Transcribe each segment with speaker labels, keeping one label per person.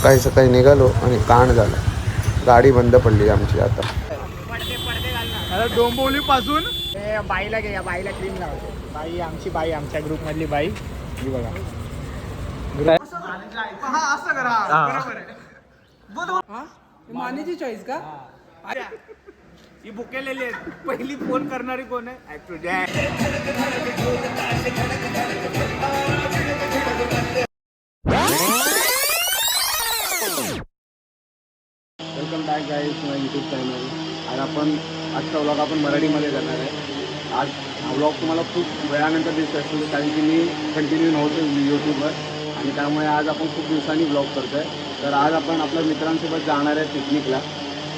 Speaker 1: सकाळी सकाळी निघालो आणि कांड झाला. गाडी बंद पडली आमची आता.
Speaker 2: डोंबिवली पासून बाईला घ्या, बाईला क्रीम लावतो. बाई आमची, बाई आमच्या ग्रुप मधली बाई. ही बघा असं करा, बरोबर आहे.
Speaker 3: मानेची चॉईस का?
Speaker 2: ही बुकेलेली आहेत. पहिली फोन करणारी कोण आहे?
Speaker 4: वेलकम बॅक गाईज माय यूट्यूब चॅनल. आज आपण आजचा व्लॉग आपण मराठीमध्ये करणार आहे. आज हा व्लॉग तुम्हाला खूप वेळानंतर दिसत असेल, कारण की मी कंटिन्यू नव्हतो यूट्यूबवर आणि त्यामुळे आज आपण खूप दिवसांनी व्लॉग करतो आहे. तर आज आपण आपल्या मित्रांसोबत जाणार आहे पिकनिकला.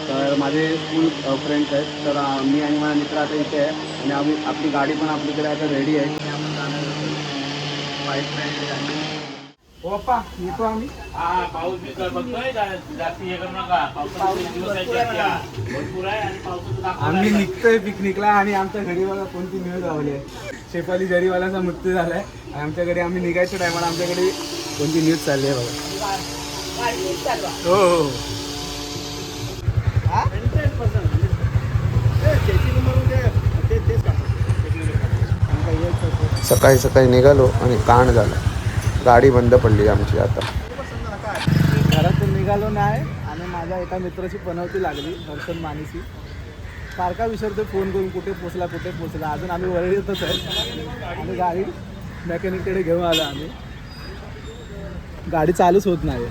Speaker 4: तर माझे स्कूल फ्रेंड्स आहेत. तर मी आणि माझा मित्र आता इथे आहे आणि आपली गाडी पण आपल्याकडे आता रेडी आहे. आपण जाणार आहोत बाईक फ्रेंड.
Speaker 2: ओप्पा येतो आम्ही.
Speaker 5: पाऊस बी बघतोय जास्ती हे करू नका. भरपूर आहे आणि पाऊस
Speaker 2: आम्ही निघतोय पिकनिकला आणि आमच्या घरी बघा कोणती न्यूज आवली आहे. शेफाली जरीवाल्याचा मृत्यू झालाय आणि आमच्या घरी आम्ही निघायच्या टायमाला आमच्याकडे कोणती न्यूज चालली आहे बघा. हो हो
Speaker 1: सकाळी सकाळी निघालो आणि कांड झाला. गाडी बंद पडली आमची आता.
Speaker 2: घरातून निघालो नाही आणि माझ्या एका मित्राची पनवती लागली, दर्शन मानेची. सारखा विचारतो फोन करून कुठे पोचला. अजून आम्ही वर येतच आहे आणि गाडी मेकॅनिककडे घेऊन आलो आम्ही. गाडी चालूच होत नाही.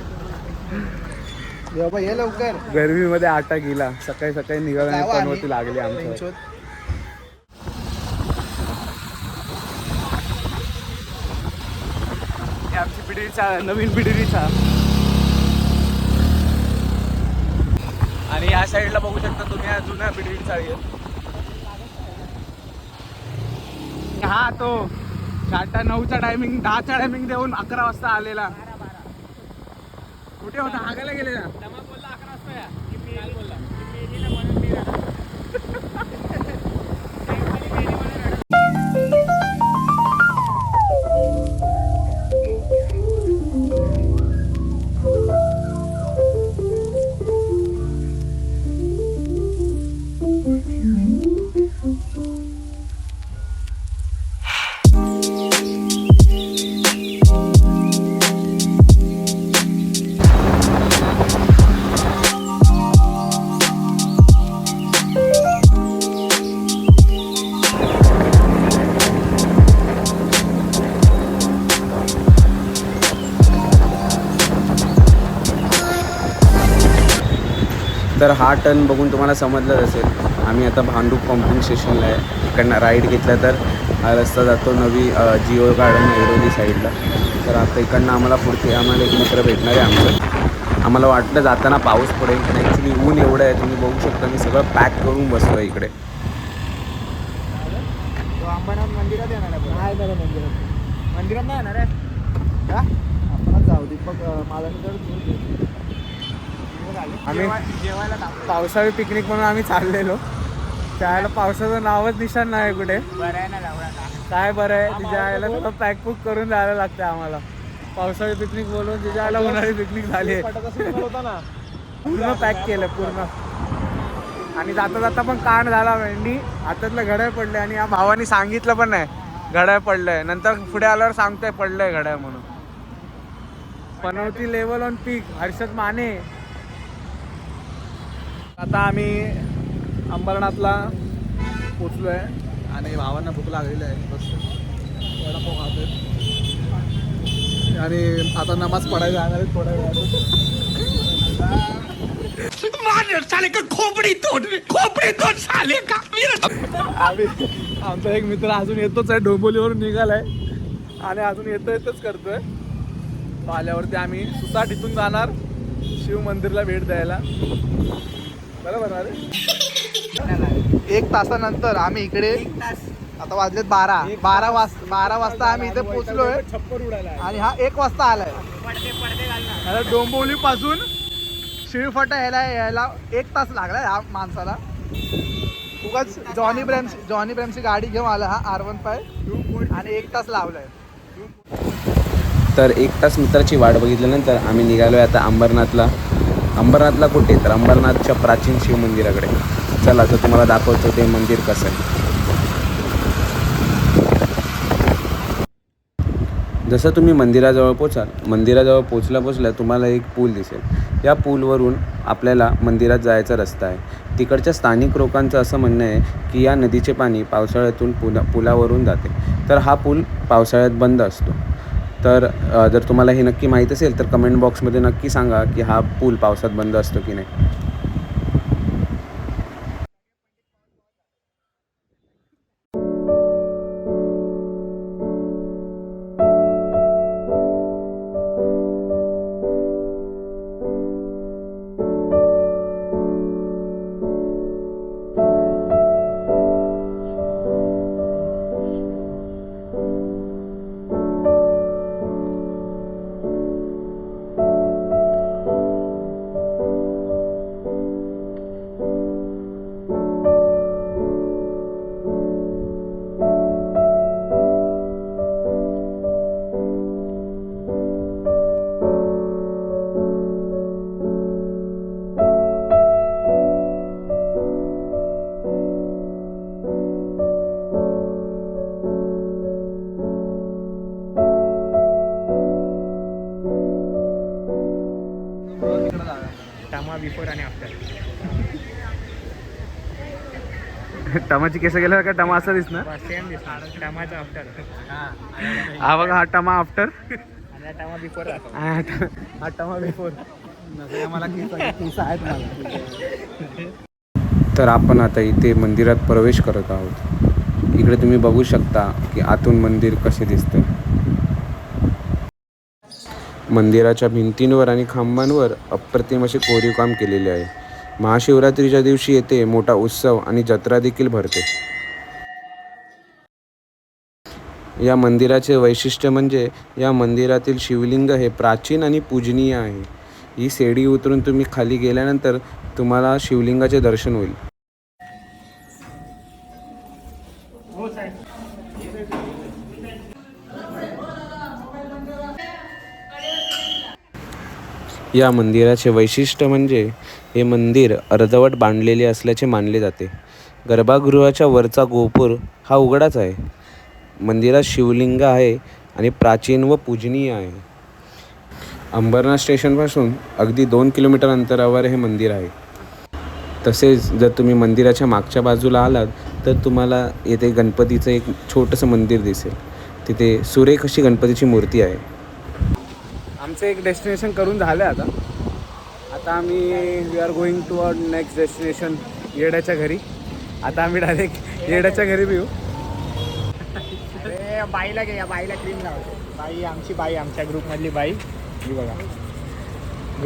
Speaker 2: बाबा ये लवकर. गरमीमध्ये आटा गेला. सकाळी सकाळी निघालो आणि पनवती लागली आमच्या. आमची पिढीचा नवीन पिढीचा. आणि या साईडला बघू शकता तुम्ही या जुन्या पिढीची चाळी आहे. हा तो टाटा 9चा टायमिंग 10चा टायमिंग देऊन 11 वाजता आलेला. कुठे होता? हागायला गेलेला.
Speaker 1: तर हा टर्न बघून तुम्हाला समजलंच असेल, आम्ही आता भांडूप पंपिंग स्टेशनला आहे. इकडनं राईड घेतला तर हा रस्ता जातो नवी जिओ गार्डन ऐरोली साईडला. तर आता इकडनं आम्हाला पुढचे आम्हाला एक मित्र भेटणार आहे आमचं. आम्हाला वाटलं जाताना पाऊस पडेल, पण ॲक्च्युली ऊन एवढं आहे. तुम्ही बघू शकता मी सगळं पॅक करून बसलो आहे इकडे.
Speaker 2: अंबरनाथ मंदिरात येणार आहे. नाही बरं मंदिरात नाही येणार आहे का? आपणच जाऊ. दीपक मालनकर आम्ही जेवायला पावसाळी पिकनिक म्हणून आम्ही चाललेलो. त्यावेळेला पावसाचं नावच निशाण नाही कुठे. बरं आहे ना काय बरं आहे. तिच्या आईला सगळं पॅकबुक करून जायला लागतं आम्हाला. पावसाळी पिकनिक बोलून तिच्या आईला उन्हाळी पिकनिक झाली आहे. पूर्ण पॅक केलं पूर्ण. आणि जाता जाता पण कांड झाला. मेंढी हातातलं घड्याळ पडले आणि या भावानी सांगितलं पण नाही घड्याळ पडलंय. नंतर पुढे आल्यावर सांगतोय पडलंय घड्याळ म्हणून. पनवती लेवल ऑन पीक हर्षद माने. आता आम्ही अंबरनाथला पोचलो आहे आणि भावांना भूक लागलेली आहे. बस वडापाव खातोय आणि आता नमाज पडायला जाणार आहे थोड्या वेळात. आम्ही आमचा एक मित्र अजून येतोच आहे. डोंबिवलीवरून निघालाय आणि अजून येतच करतोय. तो आल्यावरती आम्ही सुसाट इथून जाणार शिव मंदिरला भेट द्यायला. बरोबर ना रे? 1 तासानंतर आम्ही इकडे आता वाजलेत 12 वाजता आम्ही इथे पोहोचलोय आणि हा 1 वाजता आलाय. डोंबिवली पासून शिळफाटा यायला 1 तास लागलाय हा माणसाला. उगाच जॉनी ब्रॅमची गाडी घेऊन आला हा R15 आणि 1 तास लावलाय.
Speaker 1: तर 1 तास मित्राची वाट बघितल्यानंतर आम्ही निघालो आहे आता अंबरनाथला कुठे तर अंबरनाथच्या प्राचीन शिव मंदिराकडे. चला तर तुम्हाला दाखवतो ते मंदिर कसं आहे. जसं तुम्ही मंदिराजवळ पोचल्या तुम्हाला एक पूल दिसेल. या पूलवरून आपल्याला मंदिरात जायचा रस्ता आहे. तिकडच्या स्थानिक लोकांचं असं म्हणणं आहे की या नदीचे पाणी पावसाळ्यातून पुलावरून जाते. तर हा पूल पावसाळ्यात बंद असतो. तर जर तुम्हाला हे नक्की माहीत असेल तर कमेंट बॉक्समध्ये नक्की सांगा की हा पूल पावसात बंद असतो की नाही.
Speaker 2: टामा बिफोर आणि आफ्टर.
Speaker 1: टमाची केस गेला का टमा असा दिसणार.
Speaker 2: सेम दिसणार. टामाचा आफ्टर.
Speaker 1: हा बघा हा टमा आफ्टर
Speaker 2: आणि हा टामा बिफोर राहतो.
Speaker 1: हा टमा बिफोर.
Speaker 2: मला केस आहेत मला.
Speaker 1: तर आपण आता इथे मंदिरात प्रवेश करत आहोत. इकडे तुम्ही बघू शकता की आतून मंदिर कसे दिसतं. मंदिराच्या भिंतींवर आणि खांबांवर अप्रतिम असे कोरीवकाम केलेले आहे. महाशिवरात्रीच्या दिवशी येथे मोठा उत्सव आणि जत्रा देखील भरते. या मंदिराचे वैशिष्ट्य म्हणजे या मंदिरातील शिवलिंग हे प्राचीन आणि पूजनीय आहे. ही सीडी उतरून तुम्ही खाली गेल्यानंतर तुम्हाला शिवलिंगाचे दर्शन होईल. या मंदिराचे वैशिष्ट्य म्हणजे हे मंदिर अर्धवट बांधलेले असल्याचे मानले जाते. गर्भगृहाच्या वरचा गोपुर हा उघडाच आहे. मंदिरात शिवलिंग आहे आणि प्राचीन व पूजनीय आहे. अंबरनाथ स्टेशनपासून अगदी 2 किलोमीटर अंतरावर हे मंदिर आहे. तसेच जर तुम्ही मंदिराच्या मागच्या बाजूला आलात तर तुम्हाला येथे गणपतीचं एक छोटंसं मंदिर दिसेल. तिथे सुरेख अशी गणपतीची मूर्ती आहे. आमचं एक डेस्टिनेशन करून झालं आहे आता आम्ही we are going to our next destination येड्याच्या घरी. आता आम्ही डायरेक्ट येड्याच्या घरी येऊ.
Speaker 2: अरे बाईला घे, या बाईला क्रीम लावते. बाई आमची बाई, आमच्या ग्रुपमधली बाई ही बघा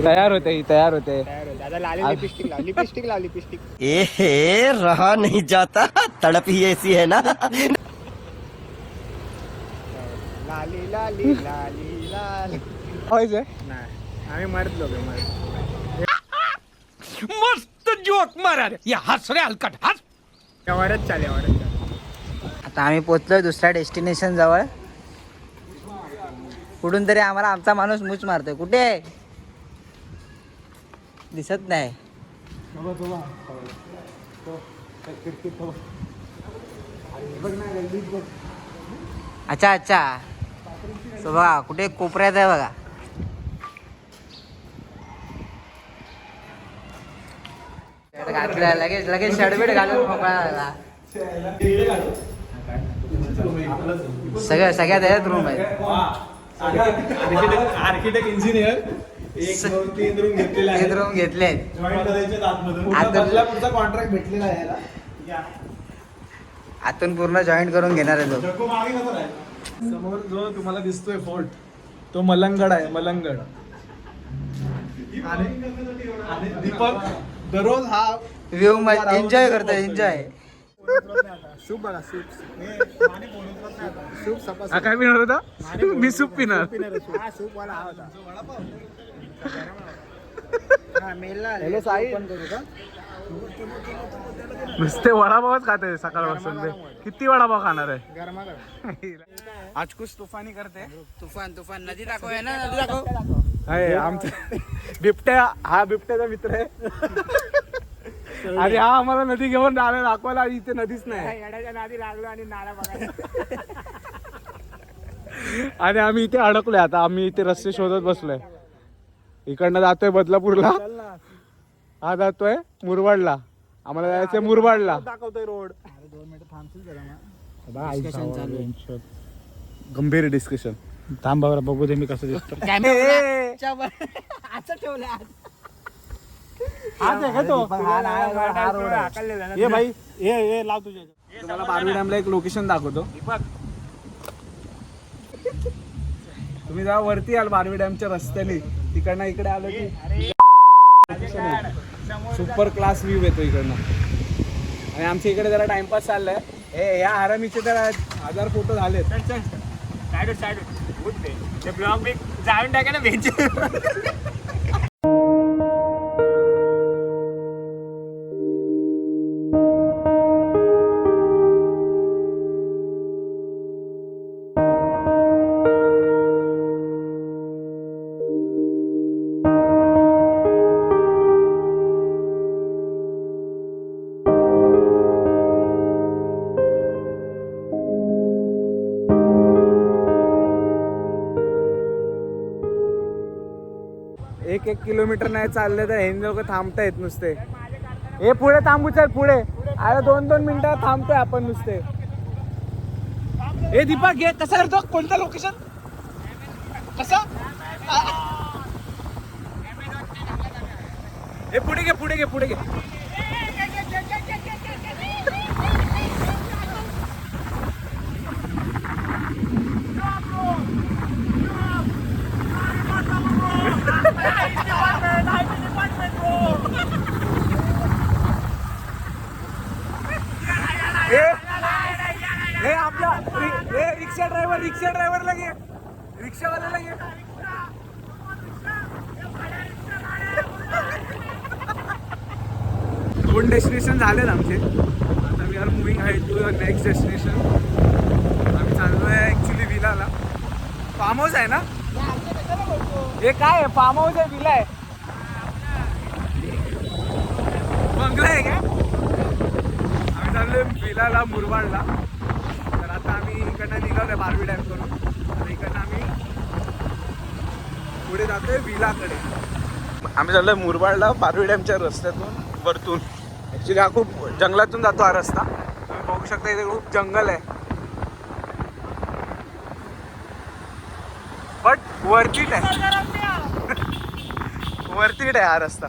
Speaker 1: तयार होते
Speaker 2: तयार होते. दादा लाली लिपस्टिक लाव लिपस्टिक.
Speaker 3: ए रहा नहीं जाता, तड़प ही ऐसी है ना.
Speaker 2: लाली लाली लाली लाली.
Speaker 1: व्हायचं
Speaker 2: नाही आम्ही मर्द लोक मर्द.
Speaker 6: मस्त जोक मारा रे. या हस रे हलकट हस.
Speaker 2: एवढंच चालेल.
Speaker 7: आता आम्ही पोचलोय दुसऱ्या डेस्टिनेशन जवळ. कुठून तरी आम्हाला आमचा माणूस मूच मारतोय. कुठे आहे दिसत नाही. अच्छा अच्छा सो बघा कुठे कोपऱ्यात आहे बघा. लगेच लगेच शर्टबीट घालून मोकळा झाला. सगळ्यात याच्यात रूम आहे.
Speaker 2: आर्किटेक्ट इंजिनियर 1-2-3 रूम घेतलेले आहेत.
Speaker 7: 3 रूम घेतले.
Speaker 2: पुढचा कॉन्ट्रॅक्ट भेटलेला आहे याला.
Speaker 7: आतून पूर्ण जॉईन करून घेणार आहे लोक.
Speaker 2: समोर जो तुम्हाला दिसतोय फोर्ट तो मलंगड आहे. मलंगड. आणि दीपक दररोज हा
Speaker 7: व्ह्यू एन्जॉय करतो. एन्जॉय.
Speaker 2: सूप बघा सूप. सूप सपा
Speaker 1: काय पिणार होता. मी सूप पिणार.
Speaker 2: सूप वाला हा होता.
Speaker 7: मेलला
Speaker 2: हॅलो साई.
Speaker 4: नुसते वडापावच खाते सकाळपासून ते. किती वडापाव खाणार आहे?
Speaker 2: गरमागरम.
Speaker 4: आज कुछ तुफानी करते.
Speaker 7: तुफान नदी दाखव आहे ना, नदी दाखव.
Speaker 4: आहे आमचा बिबट्या, हा बिबट्याचा मित्र आहे. आणि हा आम्हाला नदी घेऊन आला दाखवायला, आणि इथे नदीच नाही.
Speaker 2: येड्याच्या नादी लागलो आणि नाला बघायला.
Speaker 4: आणि आम्ही इथे अडकलोय. आता आम्ही इथे रस्ते शोधत बसलोय. इकडनं जातोय बदलापूरला, हा जातोय मुरबाडला. आम्हाला जायचंय मुरबाडला.
Speaker 2: दाखवतोय रोड. अरे 2 मिनिटं थांबशील जरा मग.
Speaker 7: Discussion चालू आहे.
Speaker 4: गंभीर डिस्कशन.
Speaker 5: थांब बघा बघू दे मी कसं दिसतो.
Speaker 7: असं ठेवलं आज.
Speaker 4: हाच आहे का तो?
Speaker 2: हा रोड आहे.
Speaker 4: ये भाई, ये लाव तुझ्या. तुम्हाला बारवी डॅमला एक लोकेशन दाखवतो. तुम्ही जेव्हा वरती याल बारवी डॅमच्या रस्त्याने, तिकडनं इकडे आलो की सुपर क्लास व्ह्यू येतो इकडनं. आणि आमच्या इकडे जरा टाइमपास चाललाय. या आरामीचे तर 1000 फोटो झालेत.
Speaker 2: ते ब्लॉग बी जाऊन टाका ना बेंच.
Speaker 4: एक किलोमीटर नाही चालले तर हे लोक थांबतायत नुसते. हे पुढे थांबू, चल पुढे. अरे 2-2 मिनिटं थांबतोय आपण नुसते. हे दीपक घे, कसं करतो? कोणतं लोकेशन कसं? हे पुढे घे, पुढे घे, पुढे घे. हे आपला रिक्षा ड्रायव्हर लगे, रिक्षावाले लगे. दोन डेस्टिनेशन झालेत आमचे. आता वी आर मुव्हिंग आहे टू नेक्स्ट डेस्टिनेशन. आम्ही चाललोय ऍक्च्युली विलाला. फार्म हाऊस आहे ना हे? काय आहे? फार्म हाऊस आहे, विला आहे, बंगला आहे का? आम्ही चाललोय विलाला, मुरबाडला. तर आता आम्ही इकडनं निघालोय बारवी डॅम करून. तर इकडनं आम्ही पुढे जातोय विलाकडे. आम्ही चाललोय मुरबाडला बारवी डॅमच्या रस्त्यातून वरतून. ॲक्च्युली हा खूप जंगलातून जातो हा रस्ता. तुम्ही बघू शकता इथे खूप जंगल आहे, बट वर्थ आहे. वर्थ आहे हा रस्ता.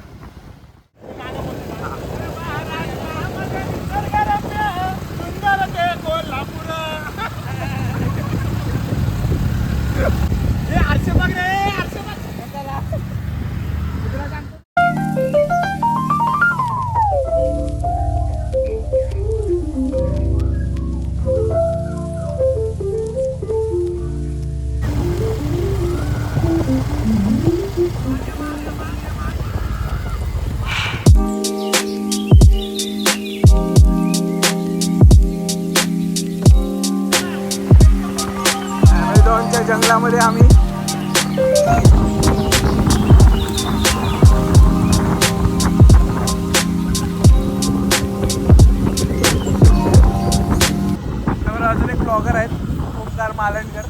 Speaker 4: जंगलामध्ये आम्ही अजून एक ब्लॉगर आहेत, ओमकार मालणकर.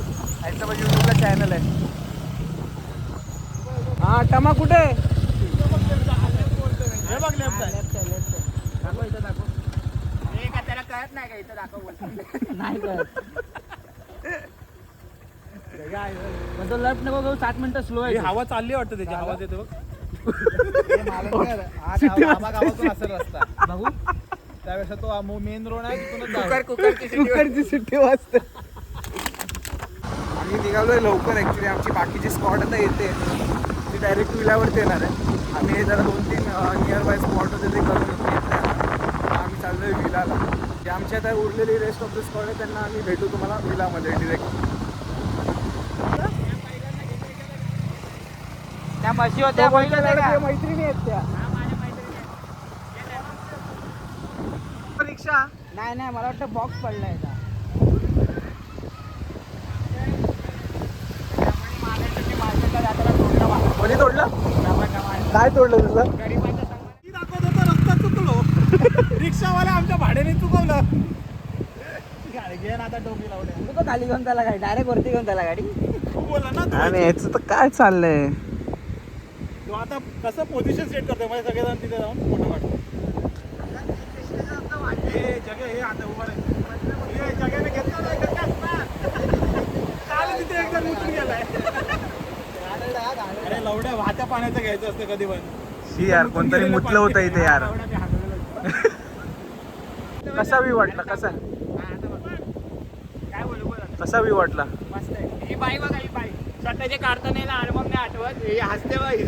Speaker 4: यांचं यूट्यूबला चॅनल आहे. हा टमा कुठे?
Speaker 2: हे बघ लेफ्ट आहे. दाखव इथं दाखव. हे का त्याला कळत नाही का इथं दाखव बोलतो.
Speaker 7: नाही कळत. लेफ्ट नको घेऊ, 7 मिनिटं स्लो आहे.
Speaker 5: हवा चालली वाटतं त्याची, आवाज येतो.
Speaker 2: गावातून असेल रस्ता
Speaker 7: बघू.
Speaker 2: त्यावेळेस तो मेन रोड आहे,
Speaker 4: कुकरची सुट्टी वाजते. आम्ही निघालोय लवकर. ॲक्च्युली आमची बाकीची स्पॉट आता येते, ती डायरेक्ट विलावरती येणार आहे. आम्ही जरा 2-3 नियर बाय स्पॉट होते ते करून घेतले. आम्ही चाललोय विलाला. जे आमच्या आता उरलेली रेस्ट ऑफ द स्पॉट आहे त्यांना आम्ही भेटू तुम्हाला विलामध्ये डिरेक्ट.
Speaker 7: त्या म्हशी होत्या,
Speaker 4: मैत्रिणी आहेत त्या.
Speaker 2: रिक्षा नाही नाही मला वाटतं बॉक्स पडलाय का कोणी तोडलं काय तोडलं तुझं दाखवत होता रस्ता चुकलो रिक्षावाला आमच्या भाड्याने चुकवलं गाडी आता डोकी लावले तू खाली घेऊन त्याला गाडी डायरेक्ट वरती घेऊन त्याला गाडी बोला ना
Speaker 1: आणि याचं तर काय चाललंय
Speaker 2: तो आता कसं पोझिशन सेट करतोय म्हणजे सगळेजण तिथे जाऊन फोटो काढतो हे आता उभा हे जग्याने घेतला नाही चालेल तिथे एकदम उतरून गेलाय अरे लवड्या वाहत्या पाण्याचं घ्यायचं असतं कधी पण
Speaker 1: ही यार कोणतरी मुतलं होतं इथे यार कसा व्ह्यू वाटला कसा
Speaker 2: काय बोलू बोला
Speaker 1: कसा व्ह्यू वाटला
Speaker 2: मस्त आहे ही बाई बघा ही बाई स्वतःचे काढता नाही आणि मग नाही आठवत हे हसते बाई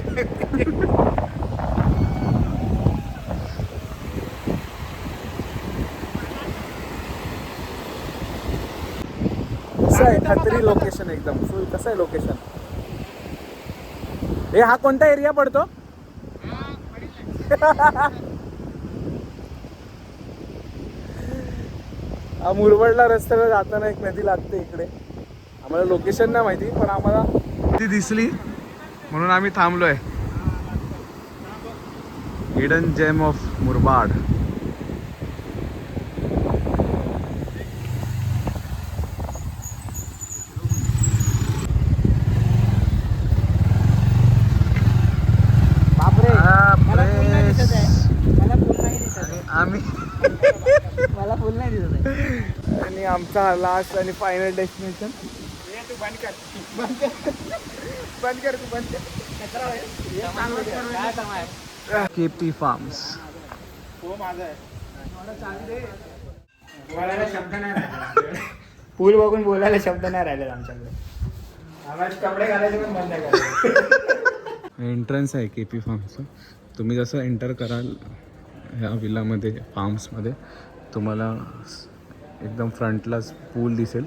Speaker 1: कसं आहे खत्री लोकेशन एकदम फुल कसं आहे लोकेशन हे हा कोणता एरिया पडतो हा मुरबाडला रस्त्याला जाताना एक नदी लागते इकडे आम्हाला लोकेशन नाही माहिती पण आम्हाला ती दिसली म्हणून आम्ही थांबलोय हिडन जेम ऑफ मुरबाड आम्ही
Speaker 2: मला फुल नाही दिसत आहे
Speaker 1: आणि आमचा लास्ट आणि फायनल डेस्टिनेशन
Speaker 2: तू बंद कर तू बंद कर
Speaker 1: केपी फार्म्स
Speaker 2: हो माझा आहे बोलायला शब्द नाही राहिले पूल बघून बोलायला शब्द नाही राहिले आमच्याकडे आम्हाला कपडे घालायचे पण बंद करायचे
Speaker 1: एंट्रन्स आहे केपी फार्मचं तुम्ही जसं एंटर कराल ह्या विलामध्ये फार्म्समध्ये तुम्हाला एकदम फ्रंटलाच पूल दिसेल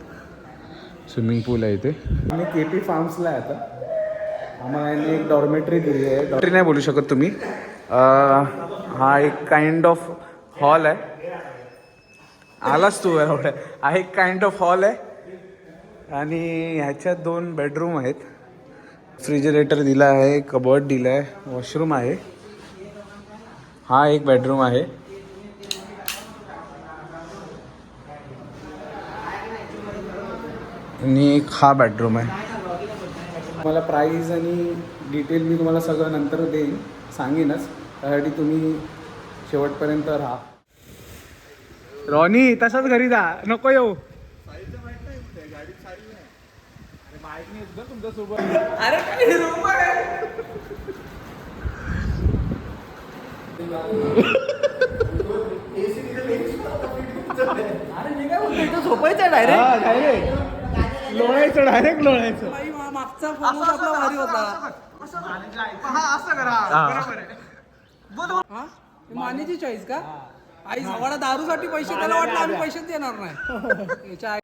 Speaker 1: स्विमिंग पूल आहे इथे आम्ही केपी फार्म्सला आहे आता आम्हाला यांनी एक डॉर्मेटरी दिली आहे डॉर्मेटरी नाही बोलू शकत तुम्ही हा एक काइंड ऑफ हॉल आहे आलाच तू एवढा हा एक काइंड ऑफ हॉल आहे आणि ह्याच्यात 2 बेडरूम आहेत फ्रिजरेटर दिला आहे कबर्ड दिला आहे वॉशरूम आहे हा एक बेडरूम आहे आणि एक हा बेडरूम आहे मला प्राईस आणि डिटेल मी तुम्हाला सगळं नंतर देईन सांगेनच त्यासाठी तुम्ही शेवटपर्यंत राहा रॉनी तसाच घरी जा नको येऊ
Speaker 2: अरे काय रूम अरे मी काय बोलतो झोपायचं डायरेक्ट
Speaker 1: लोळायचं लोळायचं
Speaker 2: मागचा फोन आपला भारी होता असं करा मानेची चॉईस का आई सवाडा दारूसाठी पैसे त्याला वाटलं आम्ही पैसेच देणार नाही याच्या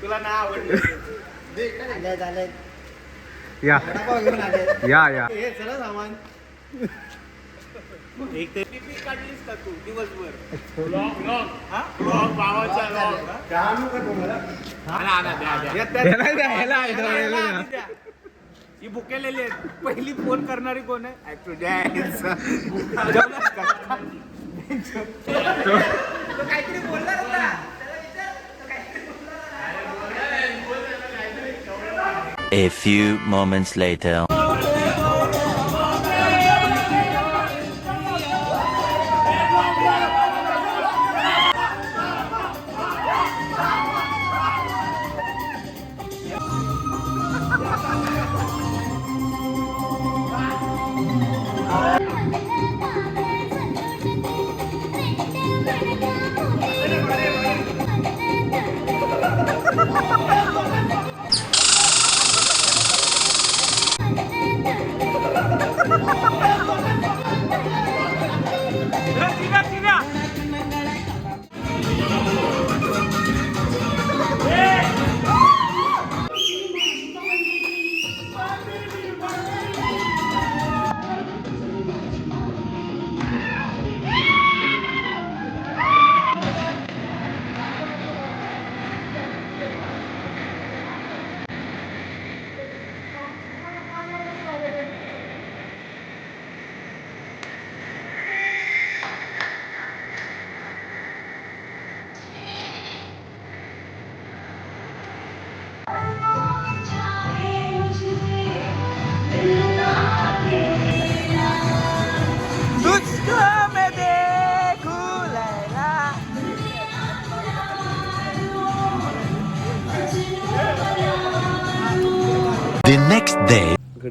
Speaker 2: तुला नाही आवडलं
Speaker 1: या या या
Speaker 2: हे चला सामान एक तर काढलीस का तू दिवसभर ही बुकेलेली आहेत पहिली फोन करणारी कोण आहे काहीतरी बोलणार होता
Speaker 3: A few moments later.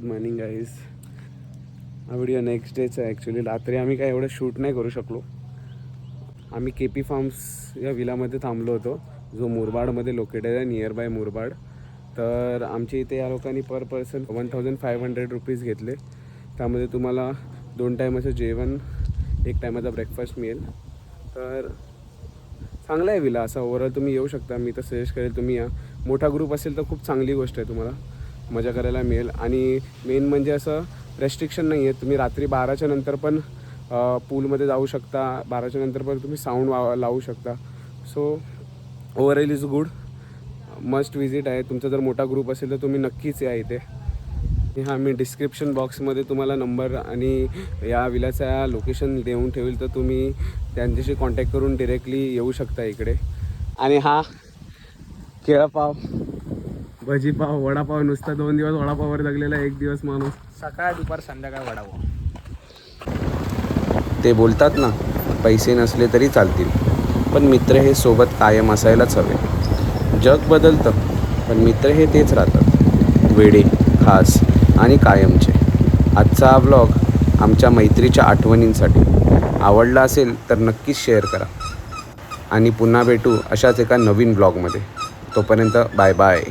Speaker 1: Good morning guys. हा व्हिडिओ नेक्स्ट डेचा आहे. ॲक्च्युली रात्री आम्ही काय एवढं शूट नाही करू शकलो. आम्ही KP फार्म्स या विलामध्ये थांबलो होतो, जो मुरबाडमध्ये लोकेटेड आहे, नियर बाय मुरबाड. तर आमच्या इथे या लोकांनी पर पर्सन 1500 रुपीज घेतले. त्यामध्ये तुम्हाला 2 टायमाचं जेवण, 1 टायमाचा ब्रेकफास्ट मिळेल. तर चांगला आहे विला. असा ओव्हरऑल तुम्ही येऊ शकता. मी तर सजेस्ट करेल तुम्ही या. मोठा ग्रुप असेल तर खूप चांगली गोष्ट आहे, तुम्हाला मजा करायला मिळेल. आणि मेन म्हणजे असं रेस्ट्रिक्शन नाही आहे. तुम्ही रात्री 12च्या नंतर पण पूलमध्ये जाऊ शकता. 12च्या नंतर पण तुम्ही साऊंड लावू शकता. So overall is good. Must visit आहे. तुमचा जर मोठा ग्रुप असेल तर तुम्ही नक्कीच या इथे. हां, मी डिस्क्रिप्शन बॉक्समध्ये तुम्हाला नंबर आणि या विलाचा लोकेशन देऊन ठेवेल, तर तुम्ही त्यांच्याशी कॉन्टॅक्ट करून डिरेक्टली येऊ शकता इकडे. आणि हा केळपाव, भजीपाव, वडापाव, नुसता 2 दिवस वडापाववर जगलेला 1 दिवस माणूस.
Speaker 2: सकाळ दुपार संध्याकाळ वडापाव.
Speaker 1: ते बोलतात ना, पैसे नसले तरी चालतील, पण मित्र हे सोबत कायम असायलाच हवे. जग बदलतं, पण मित्र हे तेच राहतात, वेडे, खास आणि कायमचे. आजचा हा व्लॉग आमच्या मैत्रीच्या आठवणींसाठी. आवडला असेल तर नक्कीच शेअर करा. आणि पुन्हा भेटू अशाच एका नवीन व्लॉगमध्ये. तोपर्यंत बाय बाय.